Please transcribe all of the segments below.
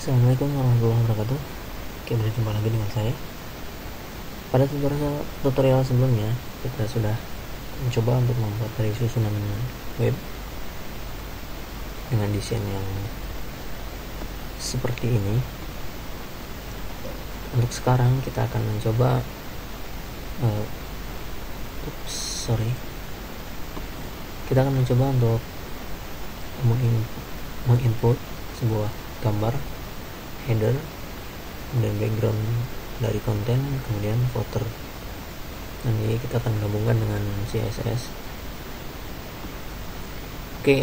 Assalamualaikum warahmatullahi wabarakatuh. Oke, berjumpa lagi dengan saya. Pada tutorial sebelumnya kita sudah mencoba untuk membuat dari susunan web dengan desain yang seperti ini. Untuk sekarang kita akan mencoba kita akan mencoba untuk menginput sebuah gambar, header, kemudian background dari konten, kemudian footer. Nanti kita akan gabungkan dengan CSS. Oke,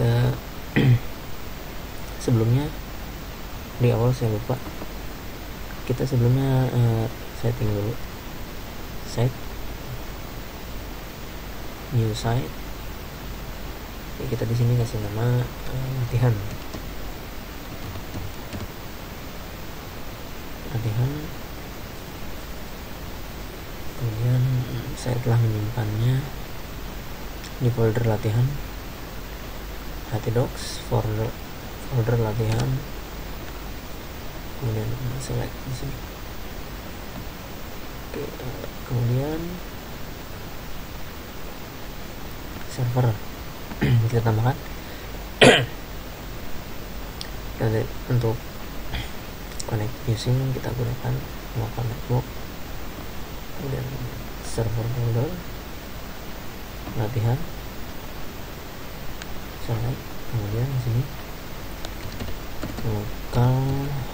sebelumnya di awal saya lupa, kita sebelumnya setting dulu site, new site. Oke, kita di sini kasih nama latihan. Kemudian saya telah menyimpannya di folder latihan, htdocs, folder latihan, kemudian select di sini. Oke, kemudian server kita tambahkan. Untuk connect using kita gunakan local network, kemudian server folder latihan, select, kemudian di sini local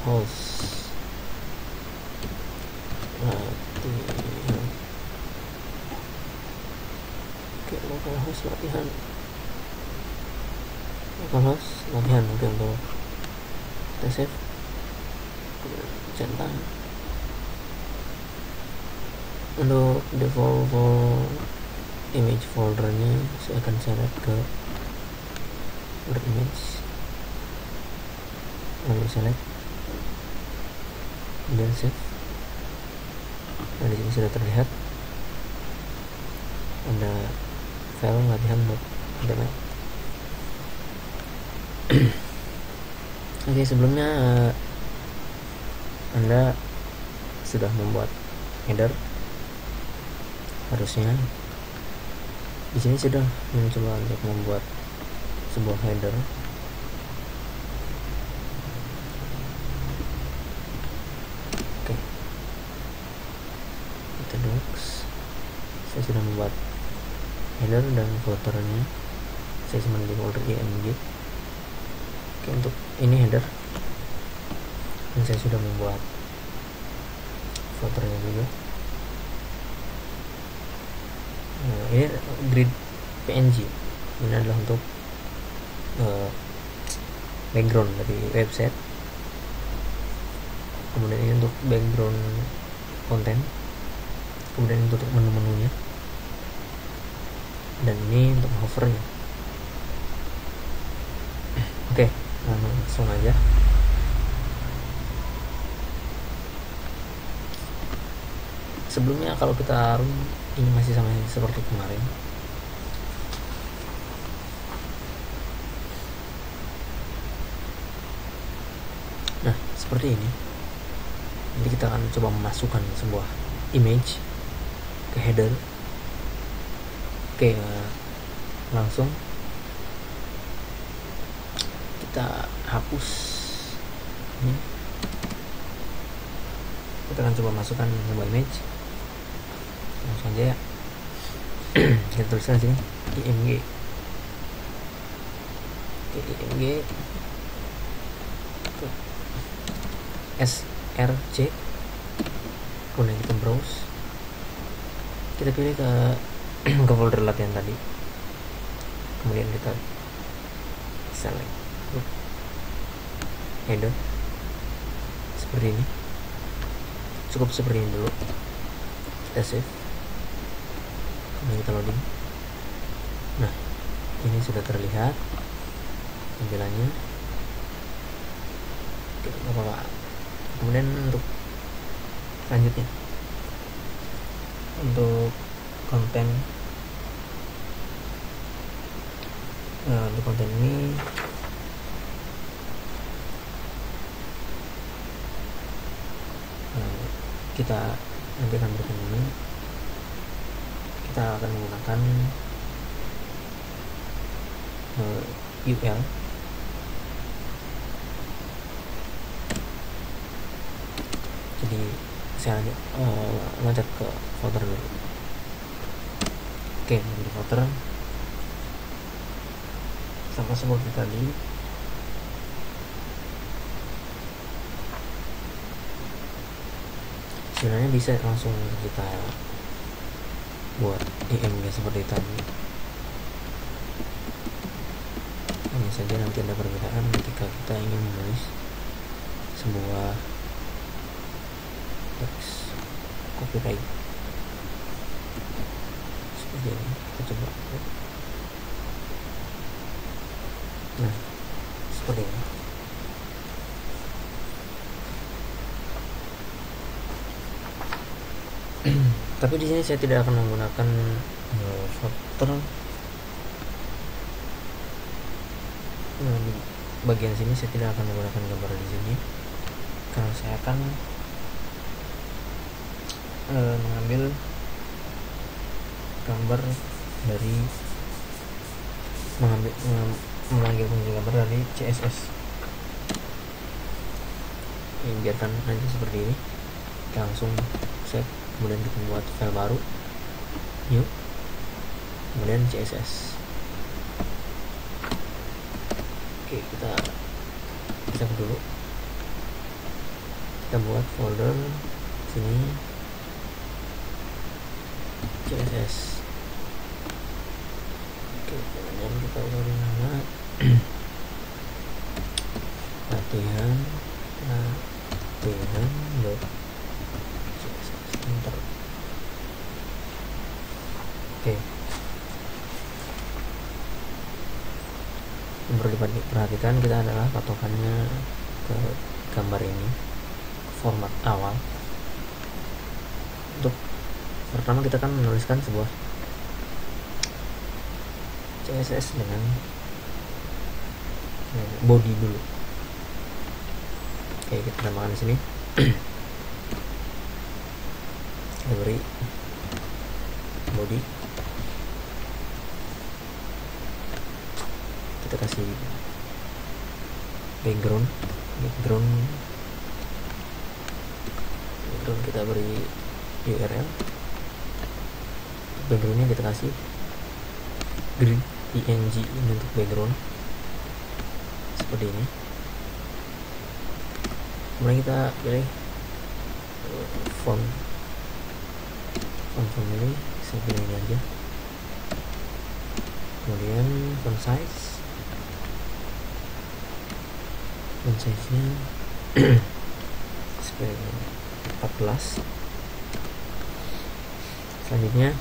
host latihan. Oke, local host latihan. Oke, untuk kita save, centang. Untuk default image foldernya saya akan select ke folder image, lalu select, kemudian save. Nah, di sini sudah terlihat ada file latihan.html. Oke, sebelumnya Anda sudah membuat header, harusnya di sini sudah mencoba untuk membuat sebuah header. Oke, kita docs, saya sudah membuat header dan footernya saya simpan di folder img. Oke, untuk ini header, dan saya sudah membuat footernya juga. Ini grid PNG, ini adalah untuk background dari website. Kemudian ini untuk background konten, kemudian ini untuk menu-menunya, dan ini untuk hovernya. Oke, langsung aja. Sebelumnya kalau kita run, ini masih sama seperti kemarin. Nah, seperti ini. Nanti kita akan coba memasukkan sebuah image ke header. Oke, langsung kita hapus ini. Kita akan coba masukkan sebuah image. Langsung aja ya. Kita tuliskan sini img. img src, kemudian kita browse, kita pilih ke folder latihan tadi, kemudian kita select header seperti ini. Cukup seperti ini dulu, kita save, kemudian kita loading. Nah, ini sudah terlihat tampilannya. Oke, apa-apa. Kemudian untuk selanjutnya, untuk konten, untuk konten ini kita nanti akan berikan ini, kita akan menggunakan UL. Jadi saya loncat ke folder dulu. Oke, di folder sama seperti tadi. Sebenarnya bisa langsung kita buat IMG seperti tadi. Hanya saja nanti ada perbedaan ketika kita ingin menulis sebuah teks copyright seperti ini. Kita coba. Nah, seperti ini. Tapi di sini saya tidak akan menggunakan filter. Di bagian sini saya tidak akan menggunakan gambar di sini, karena saya akan mengambil gambar dari mengambil fungsi gambar dari CSS. Ini biarkan aja seperti ini. Kita langsung save, kemudian kita buat file baru, new, kemudian CSS. Oke, kita save dulu. Kita buat folder sini CSS. Oke, kemudian kita beri nama latihan CSS. Enter. Oke, yang perlu diperhatikan kita adalah patokannya ke gambar ini, format awal. Untuk pertama kita akan menuliskan sebuah CSS dengan body dulu. Oke, kita tambahkan di sini. Kita beri body, kita kasih background kita beri URL. Backgroundnya kita kasih green PNG ini untuk background seperti ini. Kemudian kita pilih font ini, saya pilih ini aja. Kemudian font size nya seperti 14. Selanjutnya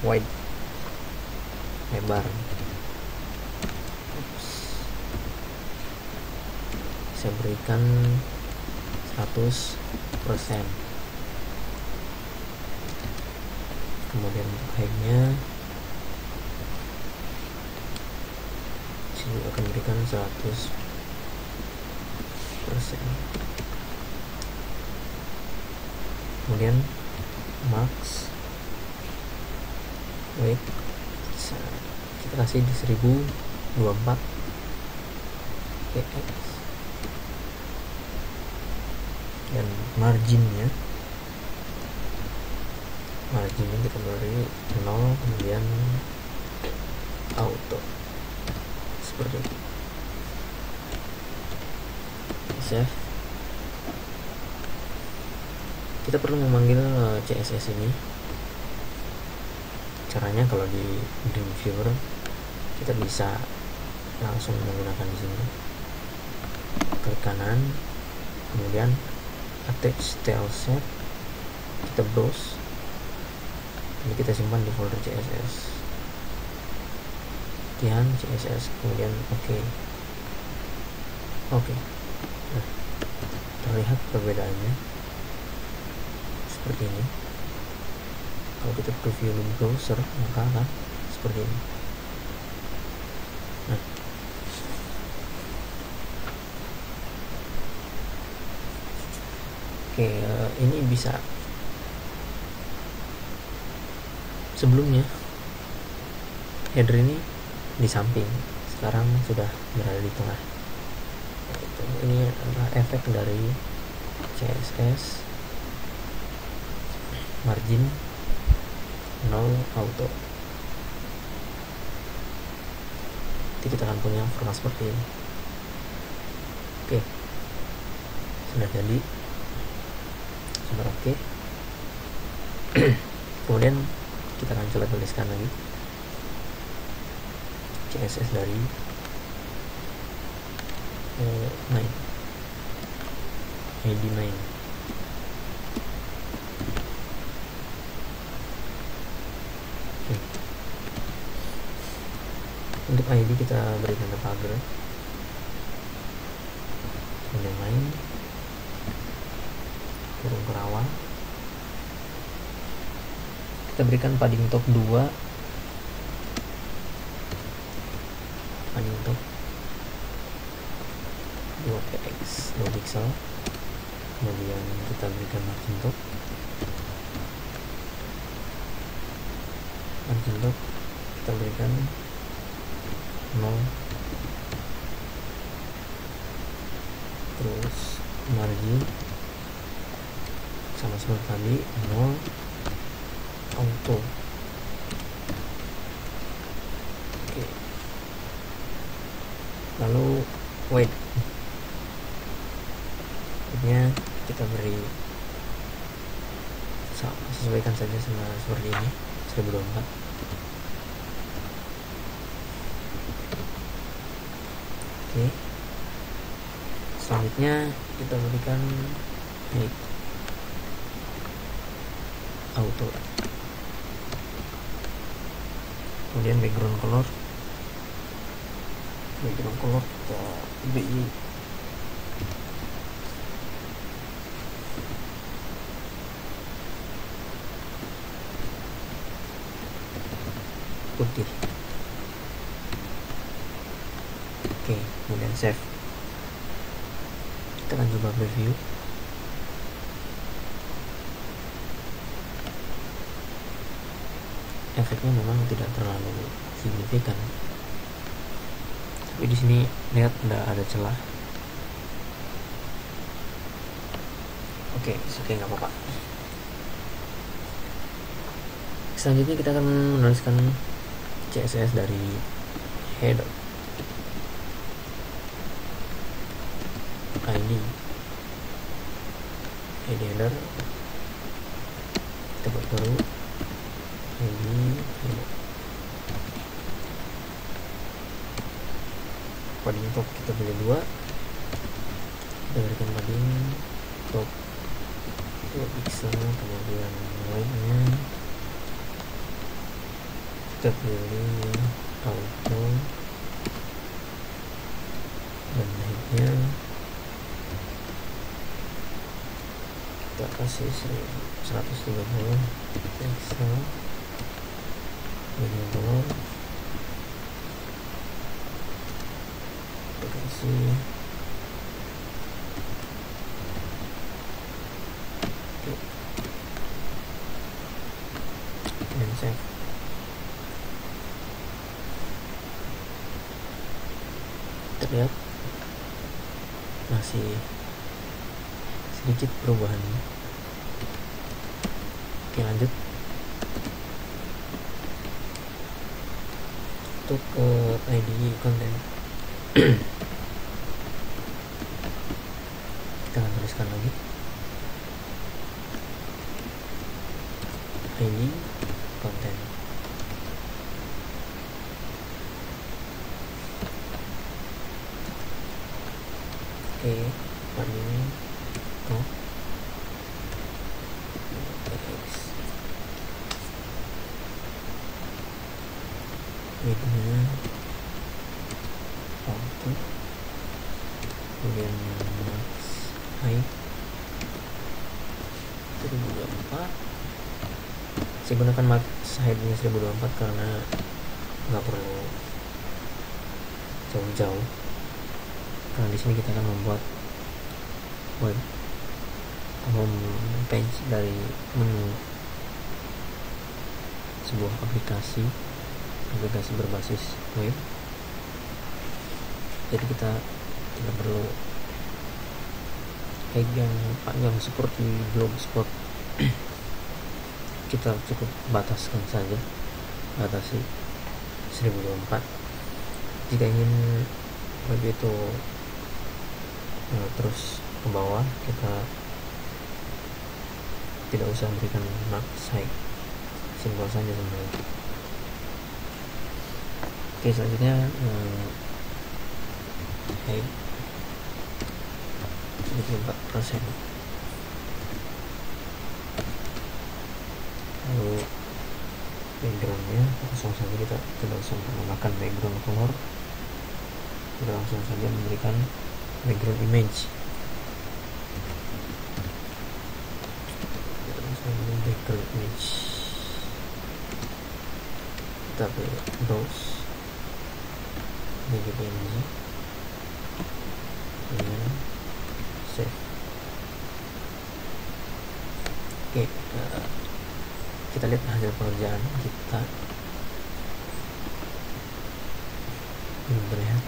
wide, lebar. Saya berikan 100%. Kemudian untuk height-nya sini akan berikan 100%. Kemudian max weight kita kasih di 1024 px. Dan marginnya kita beri 0, kemudian auto seperti itu. Save. Kita perlu memanggil CSS ini. Caranya kalau di Dream Viewer kita bisa langsung menggunakan di sini. Klik kanan, kemudian attach style set, kita browse. Ini kita simpan di folder CSS. Latihan CSS, kemudian oke. Nah, terlihat perbedaannya seperti ini. Kalau kita preview di browser maka akan seperti ini. Nah, Oke, ini bisa sebelumnya header ini di samping, sekarang sudah berada di tengah. Ini adalah efek dari CSS margin no auto. Nanti kita akan punya format seperti ini. Oke, sudah jadi, sudah oke. Kemudian kita akan coba tuliskan lagi CSS dari main id main. Oke. Untuk id kita berikan pagar, kemudian main kurung kerawang, kita berikan padding top 2, padding top 2px 2 pixel, kemudian kita berikan margin top kita berikan 0, terus margin sama seperti tadi 0 auto. Oke. Lalu weight nya kita beri sesuaikan saja sama seperti ini 1024. Oke, selanjutnya kita berikan height auto, kemudian background color kita beri putih. Oke, kemudian save. Kita akan coba preview. Efeknya memang tidak terlalu signifikan, tapi di sini lihat ada celah. Oke, nggak apa-apa. Selanjutnya kita akan menuliskan CSS dari header id header, kita buat baru id header. Padding top kita pilih 2, kita berikan padding top 2 pixel, kemudian weight nya kita pilih auto, dan height nya kita kasih 130 pixel, medium color kita kasih dan save. Terlihat masih sedikit perubahan. Oke, lanjut untuk id konten. Kita akan tuliskan lagi id konten. Oke, ini widthnya auto, kemudian max height 1024. Saya gunakan max height-nya 1024 karena nggak perlu jauh-jauh, karena di sini kita akan membuat web home page dari menu sebuah aplikasi berbasis web. Jadi kita tidak perlu tag yang panjang seperti blogspot. Kita cukup batasi 1024. Jika ingin web itu terus ke bawah, kita tidak usah memberikan mark site, simbol saja sebenarnya. Oke, selanjutnya height 74%. Lalu backgroundnya langsung saja, kita tidak usah menambahkan background color, kita langsung saja memberikan background image. Background image, kita pilih browse PNG, kemudian save. Oke, kita lihat hasil pekerjaan kita. Belum terlihat.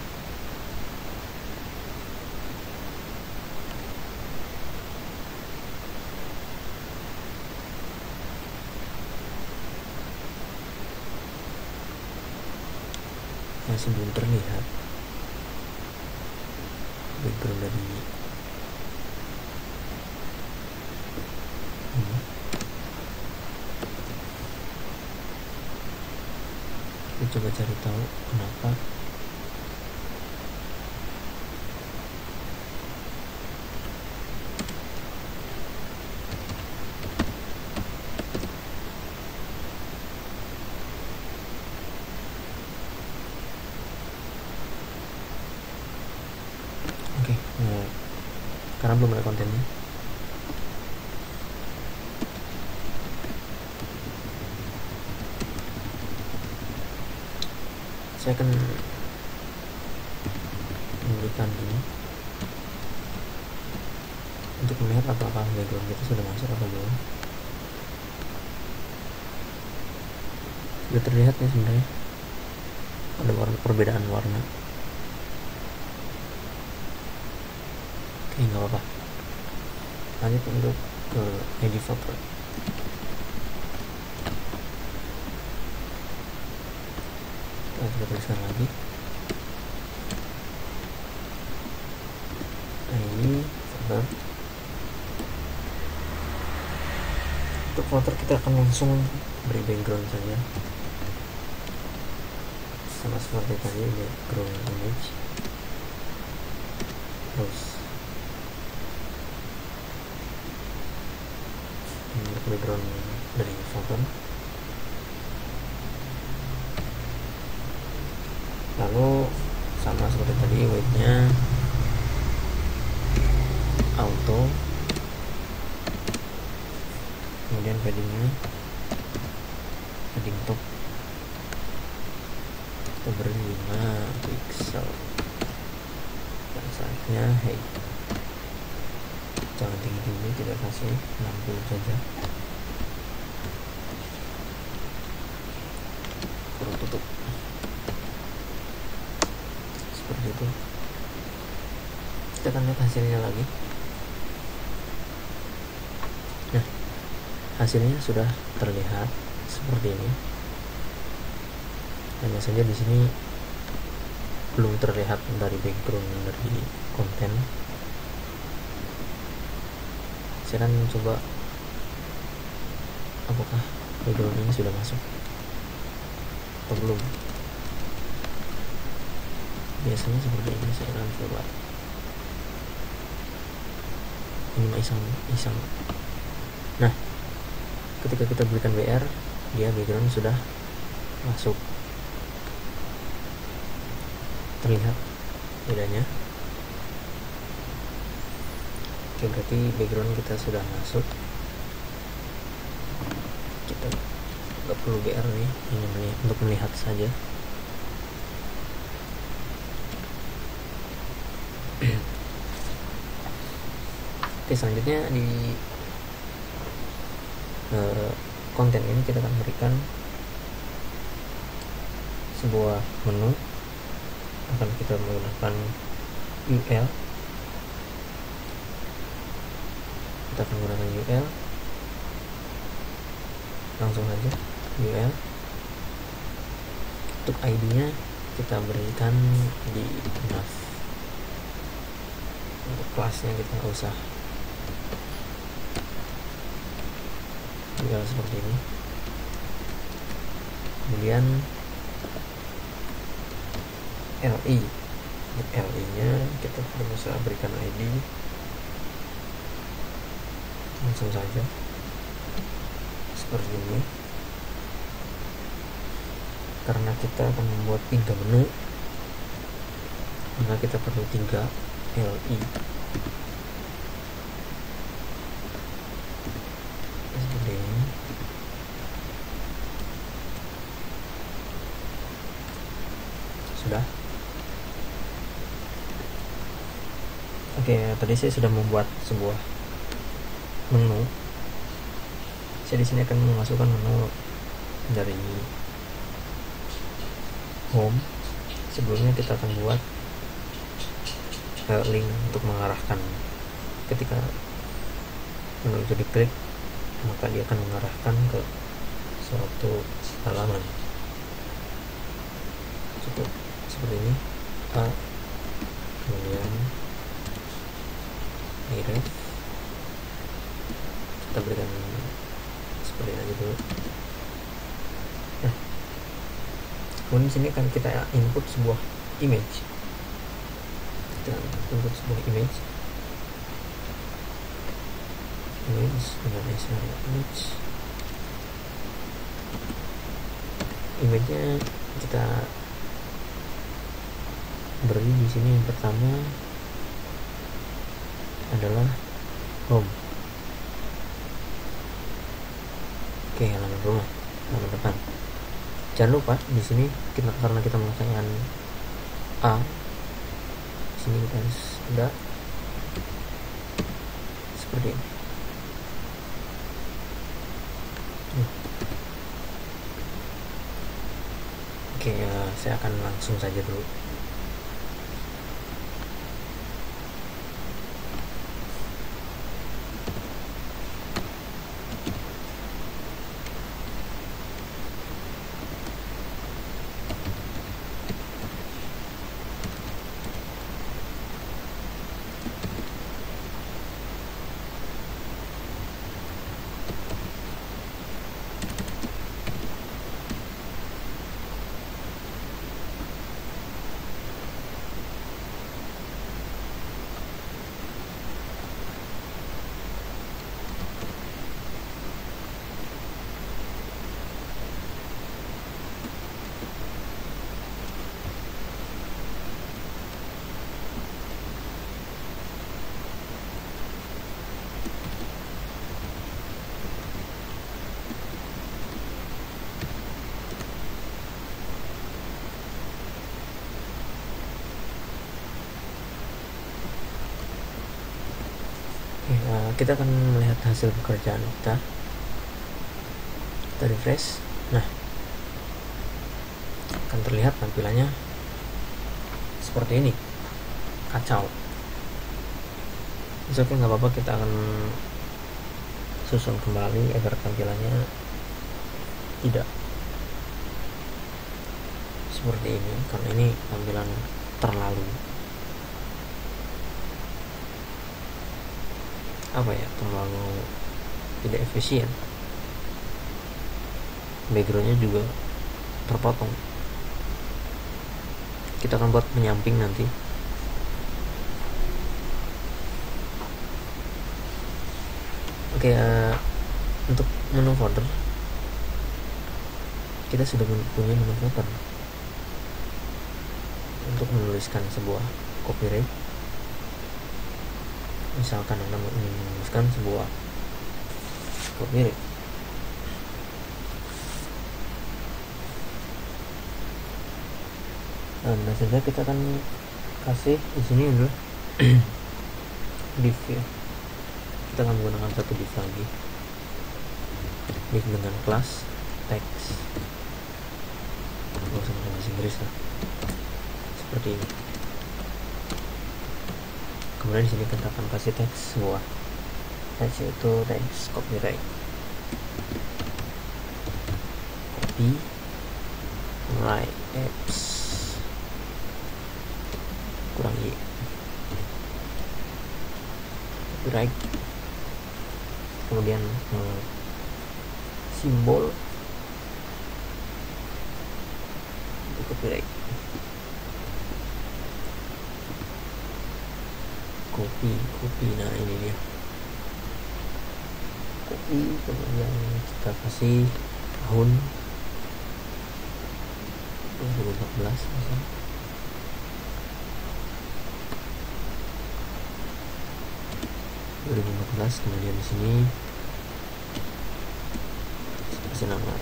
Masih belum terlihat background dari ini. Kita coba cari tahu kenapa. Karena belum ada kontennya. Saya akan memberikan ini untuk melihat apakah background kita sudah masuk atau belum. Sudah terlihat nih sebenarnya ada perbedaan warna. Oke, nggak apa-apa. Lanjut untuk ke edit foto. Kita coba tuliskan lagi. Ini folder. Untuk folder kita akan langsung beri background saja, sama seperti tadi, background image. Terus background dari foto. Lalu sama seperti tadi, weight-nya auto, kemudian padding-nya padding top kita beri 5 pixel, dan size-nya height jangan tinggi-tinggi, kita kasih 60 saja. Kurang tutup seperti itu. Kita akan lihat hasilnya lagi. Nah, hasilnya sudah terlihat seperti ini. Hanya saja di sini belum terlihat dari background dari konten. Saya akan coba apakah background ini sudah masuk atau belum. Biasanya seperti ini. Saya akan coba. Ini iseng. Nah, ketika kita berikan BR, dia background sudah masuk. Terlihat bedanya. Oke, berarti background kita sudah masuk. Kita nggak perlu BR nih, ini untuk melihat saja. Oke, selanjutnya di konten ini kita akan berikan sebuah menu. Akan kita menggunakan UL. Kita akan menggunakan UL. Langsung saja UL. Untuk ID-nya kita berikan di nav. Untuk kelasnya kita nggak usah. UL seperti ini. Kemudian LI. Untuk LI nya kita bisa berikan ID. Langsung saja seperti ini. Karena kita akan membuat 3 menu, maka kita perlu 3 LI. Seperti ini. Sudah. Oke, tadi saya sudah membuat sebuah menu. Saya di sini akan memasukkan menu dari home. Sebelumnya kita akan buat link untuk mengarahkan. Ketika menu itu diklik, maka dia akan mengarahkan ke suatu halaman. Cukup seperti ini. Kemudian mirip, kita berikan seperti ini aja dulu. Nah, kemudian sini kan kita input sebuah image. Kita input sebuah image dengan image. Image-nya kita beri di sini. Yang pertama adalah home. Oke, halaman rumah, halaman depan. Jangan lupa di sini karena kita menggunakan A, di sini kita harus ada seperti ini. Oke, saya akan langsung saja dulu. Kita akan melihat hasil pekerjaan kita. Kita refresh. Nah, akan terlihat tampilannya seperti ini. Kacau. Oke, nggak apa-apa, kita akan susun kembali agar tampilannya tidak seperti ini, karena ini tampilan terlalu terlalu tidak efisien. Backgroundnya juga terpotong. Kita akan buat penyamping nanti. Oke, untuk menu folder kita sudah punya menu folder untuk menuliskan sebuah copyright. Misalkan Anda ingin menuliskan sebuah copyright, nah saja kita akan kasih di sini adalah div ya. kita akan menggunakan satu div lagi, div dengan kelas text, nggak usah pakai bahasa Inggris lah, seperti ini. Kemudian di sini kita akan kasih teks sebuah teks, yaitu teks copyright, copyright apps kurang y, copyright. Kemudian simbol copyright, copy. Nah ini dia copy. Kemudian kita kasih tahun 2014 misalnya. Kemudian di sini kasih nama,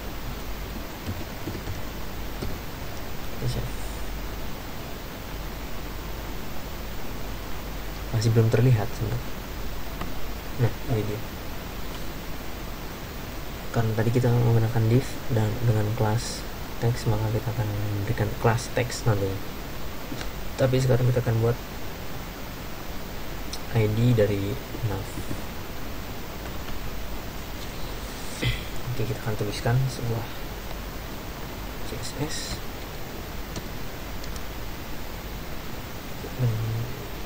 masih belum terlihat sebenarnya. Nah ini dia, karena tadi kita menggunakan div dan dengan kelas teks, maka kita akan memberikan kelas teks nanti. Tapi sekarang kita akan buat ID dari nav. Oke, kita akan tuliskan sebuah CSS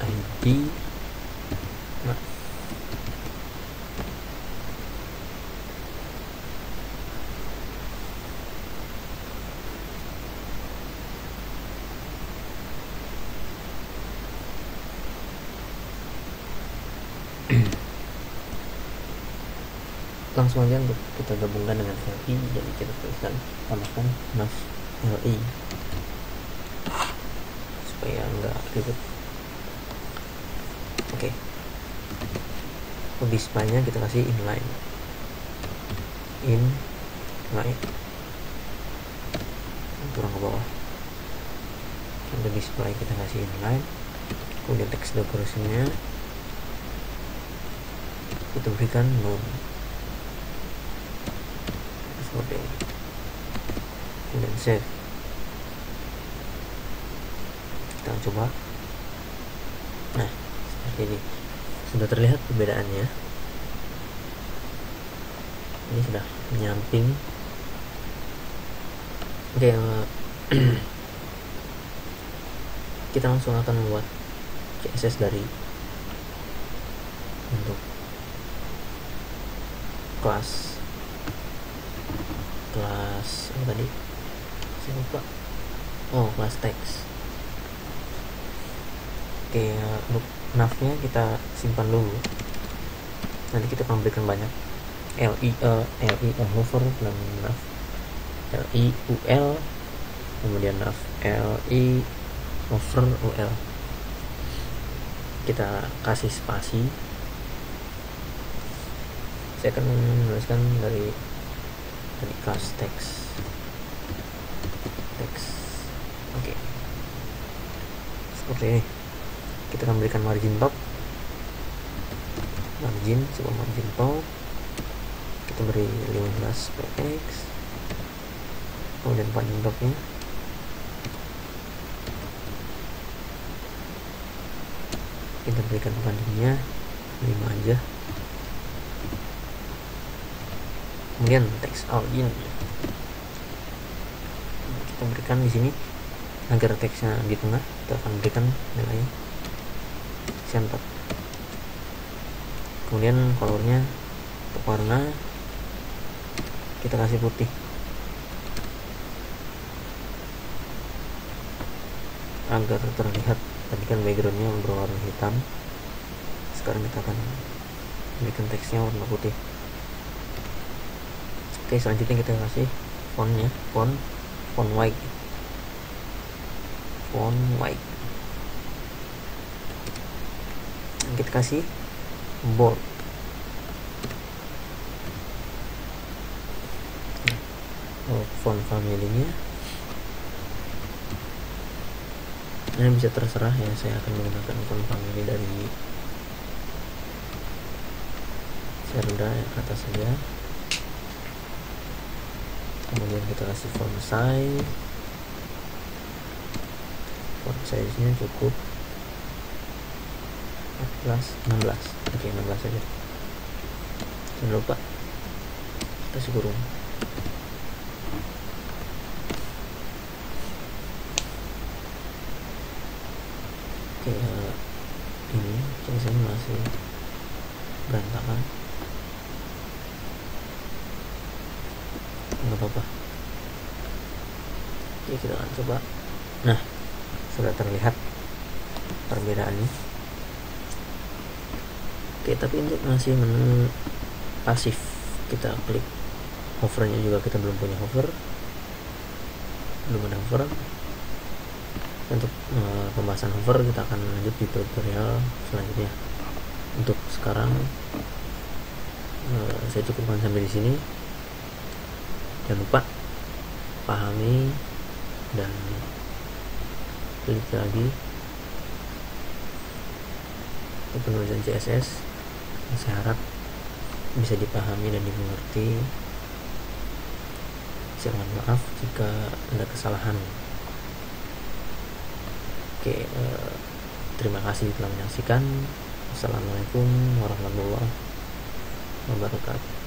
ID nav. Langsung aja untuk kita gabungkan dengan LI, jadi kita tuliskan tambahkan nav LI supaya enggak ribet. Oke, untuk display-nya kita kasih inline, kurang ke bawah. Untuk display kita kasih inline, kemudian text decoration-nya kita berikan none seperti ini, kemudian save. Kita coba. Nah seperti ini, sudah terlihat perbedaannya. Ini sudah menyamping. Oke, kita langsung akan membuat CSS dari untuk kelas apa tadi, saya lupa. Kelas teks. Oke, untuk navnya kita simpan dulu, nanti kita akan berikan banyak li hover dan nav li ul, kemudian nav li hover ul. Kita kasih spasi. Saya akan menuliskan dari kelas teks. Oke, seperti ini. Kita akan berikan margin top, sebuah margin top. Kita beri 15 px, kemudian padding topnya kita berikan paddingnya 5 aja. Kemudian text outline kita berikan di sini agar teksnya di tengah. Kita akan berikan nilai center. Kemudian colornya, untuk warna kita kasih putih. Agar terlihat, tadi kan backgroundnya berwarna hitam, sekarang kita akan berikan teksnya warna putih. Oke, selanjutnya kita kasih fontnya, font white. Kita kasih bold. Font family-nya ini bisa terserah ya, saya akan menggunakan font family dari saya rendah yang ke atas saja. Kemudian kita kasih font size nya cukup 16. Oke, 16 saja. Jangan lupa kita kasih kurung. Oke, ini tulisannya masih berantakan, nggak apa-apa. Oke, kita akan coba. Nah, sudah terlihat perbedaannya. Oke, tapi untuk masih menu pasif, kita klik hovernya juga, kita belum punya hover, belum ada hover. Untuk pembahasan hover kita akan lanjut di tutorial selanjutnya. Untuk sekarang saya cukupkan sampai di sini. Jangan lupa pahami dan klik lagi penulisan CSS. Saya harap bisa dipahami dan dimengerti. Saya mohon maaf jika ada kesalahan. Oke, terima kasih telah menyaksikan. Assalamualaikum warahmatullahi wabarakatuh.